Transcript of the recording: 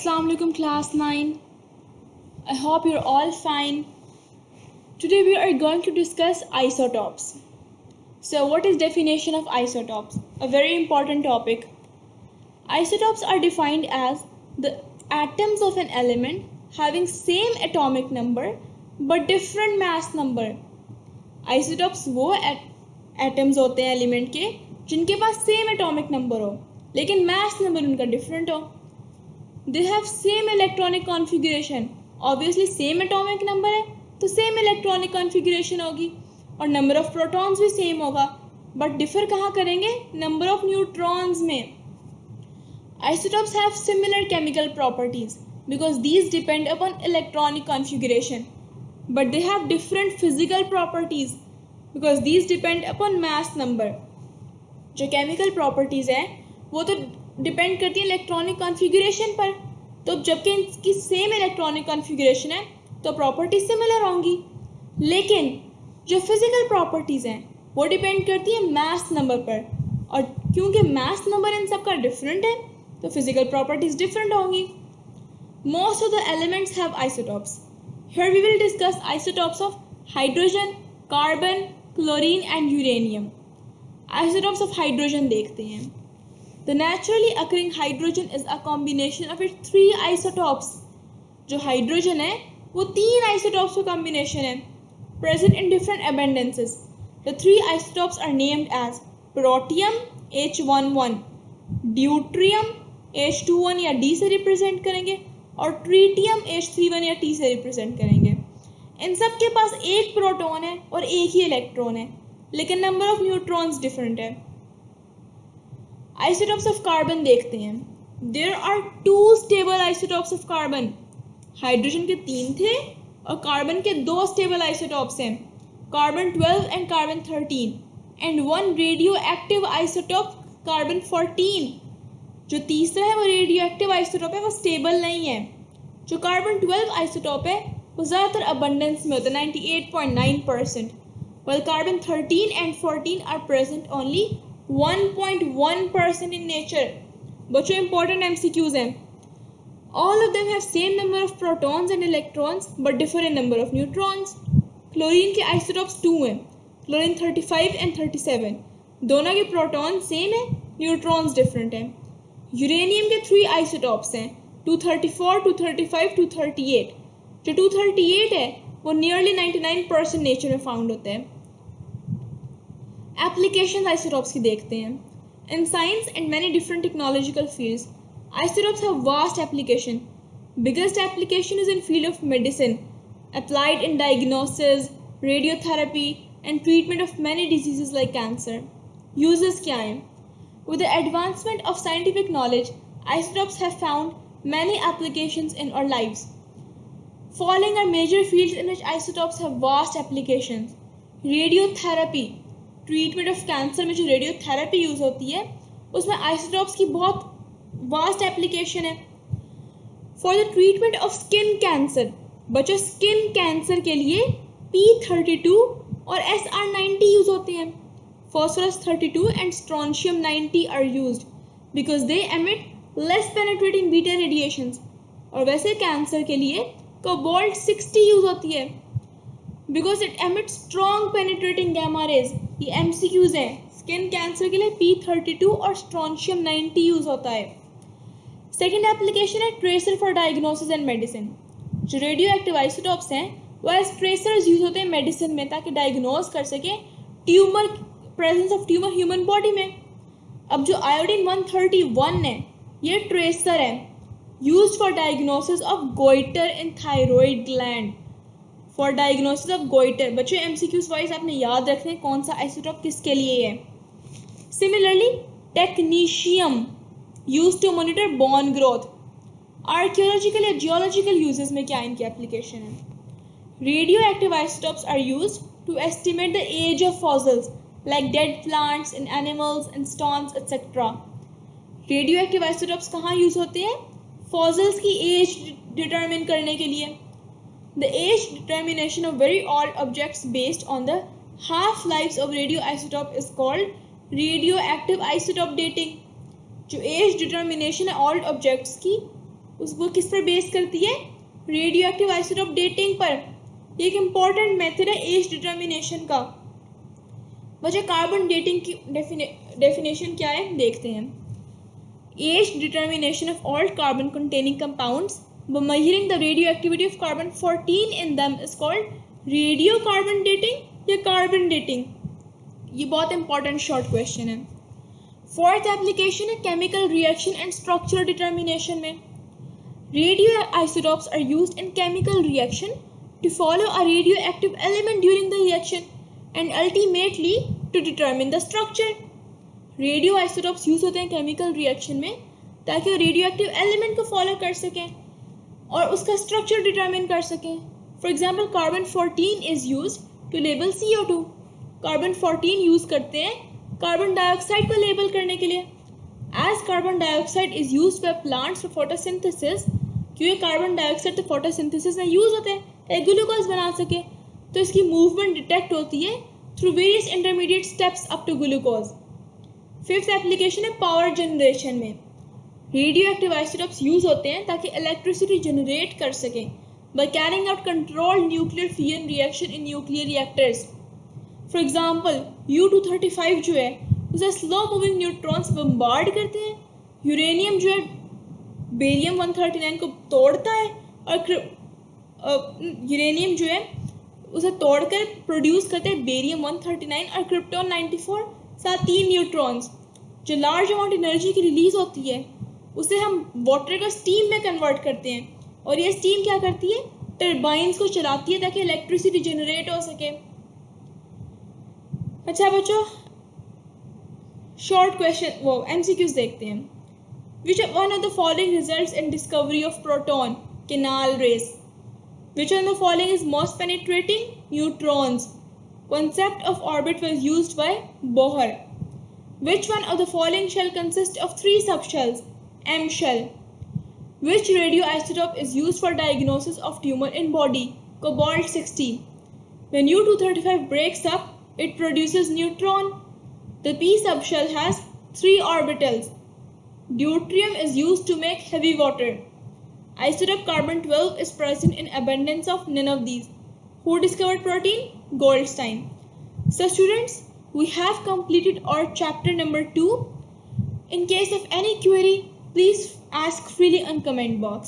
Assalamu alaikum class 9. I hope you're all fine. Today we are going to discuss isotopes. So what is definition of isotopes? A very important topic. Isotopes are defined as the atoms of an element having same atomic number but different mass number. Isotopes वो atoms होते हैं element के जिनके पास same atomic number हो लेकिन mass number उनका different हो. They have same electronic configuration. Obviously same atomic number है तो same electronic configuration होगी और number of protons भी same होगा, but differ कहाँ करेंगे? Number of neutrons में. Isotopes have similar chemical properties because these depend upon electronic configuration, but they have different physical properties because these depend upon mass number. जो chemical properties हैं वो तो depend करती है electronic configuration पर, तो जबकि इनकी सेम इलेक्ट्रॉनिक कॉन्फ़िगरेशन है तो प्रॉपर्टीज सिमिलर होंगी, लेकिन जो फिजिकल प्रॉपर्टीज़ हैं वो डिपेंड करती है मास नंबर पर, और क्योंकि मास नंबर इन सब का डिफरेंट है तो फिजिकल प्रॉपर्टीज डिफरेंट होंगी. Most of the elements have isotopes. Here we will discuss isotopes of hydrogen, carbon, chlorine and uranium. Isotopes of hydrogen देखते हैं. The naturally occurring hydrogen is a combination of its three isotopes. जो hydrogen है वो तीन isotopes का combination है, present in different abundances. The three isotopes are named as protium H11, deuterium H21 या D से रिप्रेजेंट करेंगे और ट्रीटियम H31 या T से रिप्रेजेंट करेंगे. इन सब के पास एक प्रोटॉन है और एक ही इलेक्ट्रॉन है, लेकिन नंबर ऑफ न्यूट्रॉन्स डिफरेंट है. Isotopes of carbon देखते हैं. There are two stable isotopes of carbon. Hydrogen के तीन थे और कार्बन के दो स्टेबल आइसोटॉप्स हैं, carbon 12 and carbon 13, and one radio active isotope carbon 14. जो तीसरा है वो रेडियो एक्टिव आइसोटॉप है, वो स्टेबल नहीं है. जो कार्बन 12 आइसोटॉप है वो ज़्यादातर अबंडेंस में होता है 98.9%, while carbon 13 and 14 are present only 1.1% in nature. बच्चों important MCQs हैं. All of them have same number of protons and electrons but differ in number of neutrons. Chlorine के isotopes 2 हैं, क्लोरीन 35 and 37. दोनों के proton same है, neutrons different हैं. Uranium के 3 isotopes हैं, 234, 235, 238. जो 238 है वो नियरली 99% नेचर में फाउंड होते हैं. एप्लीकेशन आइसोटॉप्स की देखते हैं. In science and many different technological fields isotopes have vast application. Biggest application is in field of medicine, applied in diagnosis, radiotherapy and treatment of many diseases like cancer. Uses क्या हैं? With the advancement of scientific knowledge isotopes have found many applications in our lives. Following are major fields in which isotopes have vast applications. Radiotherapy, treatment of cancer में जो radiotherapy use होती है उसमें isotopes की बहुत vast application है. For the treatment of skin cancer, बच्चों skin cancer के लिए P32 और SR90 यूज़ होते हैं. Phosphorus 32 and strontium 90 are used because they emit less penetrating beta radiations. और वैसे कैंसर के लिए कोबाल्ट 60 यूज़ होती है because it emit strong penetrating gamma rays. ये MCQs हैं. स्किन कैंसर के लिए P32 और स्ट्रोंशियम 90 यूज़ होता है. सेकेंड एप्लीकेशन है tracer for diagnosis and medicine. जो रेडियो एक्टिव आइसोटॉप्स हैं वो एज ट्रेसर्स यूज़ होते हैं मेडिसिन में ताकि डायग्नोज कर सकें tumour, presence of tumour human body में. अब जो आयोडीन 131 है ये ट्रेसर है used for diagnosis of goitre in thyroid gland. For diagnosis of goitre. बच्चों MCQs वाइज आपने याद रखना है कौन सा आइसोटॉप किसके लिए है. Similarly technetium use to monitor bone growth. Archaeological या जियोलॉजिकल यूजेस में क्या इनकी एप्लीकेशन है. Radioactive isotopes are use to estimate the age of fossils like dead plants in animals in stones etcetera. Radioactive isotopes कहाँ use होते हैं? Fossils की as determine करने के लिए. The age determination of very old objects based on the half-lives of radioisotope is called radioactive isotope dating. जो as determination है old objects की उसको किस पर बेस करती है? रेडियो एक्टिव आइसोटोप डेटिंग पर। ये एक इम्पॉर्टेंट मेथड है एज डिटर्मिनेशन का। बच्चे कार्बन डेटिंग की डेफिनेशन क्या है देखते हैं। Age determination of all carbon containing compounds by measuring the radioactivity of carbon 14 in them is called radiocarbon dating या carbon dating। ये बहुत इंपॉर्टेंट शॉर्ट क्वेश्चन है। फोर्थ एप्लीकेशन है chemical reaction and structural determination में। Radioisotopes are used in chemical reaction to follow a radioactive element during the reaction and ultimately to determine the structure। Radioisotopes use होते हैं chemical reaction में ताकि वो radioactive element को follow कर सकें और उसका स्ट्रक्चर डिटरमिन कर सकें। For example carbon 14 is use to label CO2। Carbon 14 use करते हैं कार्बन डाइऑक्साइड को लेबल करने के लिए। As carbon dioxide is use by plants for photosynthesis, क्योंकि कार्बन डाइऑक्साइड तो फोटोसिंथेसिस में यूज़ होते हैं ग्लूकोज बना सके, तो इसकी मूवमेंट डिटेक्ट होती है through various intermediate steps up to glucose. Fifth application है पावर जनरेशन में। रेडियो एक्टिव आइसोटोप्स यूज होते हैं ताकि इलेक्ट्रिसिटी जनरेट कर सकें by carrying out controlled nuclear fission reaction in nuclear reactors. For example U-235 जो है उसे स्लो मूविंग न्यूट्रॉन्स बम्बार्ड करते हैं। यूरेनियम जो है बेरियम 139 को तोड़ता है और यूरेनियम जो है उसे तोड़कर प्रोड्यूस करते हैं बेरियम 139 और क्रिप्टॉन 94 साथ 3 न्यूट्रॉन्स। जो लार्ज अमाउंट एनर्जी की रिलीज होती है उसे हम वाटर को स्टीम में कन्वर्ट करते हैं और ये स्टीम क्या करती है? टरबाइंस को चलाती है ताकि इलेक्ट्रिसिटी जनरेट हो सके। अच्छा बच्चों, शॉर्ट क्वेश्चन वो MCQs देखते हैं। Which one of the following results in discovery of proton canal rays? Which one of the following is most penetrating? Neutrons. Concept of orbit was used by Bohr. Which one of the following shell consists of 3 subshells? M shell. Which radioisotope is used for diagnosis of tumor in body? Cobalt 60. When U-235 breaks up, it produces neutron. The p subshell has 3 orbitals. Deuterium is used to make heavy water. Isotope carbon-12 is present in abundance of none of these. Who discovered protein? Goldstein. So students, we have completed our chapter number 2. In case of any query, please ask freely on comment box.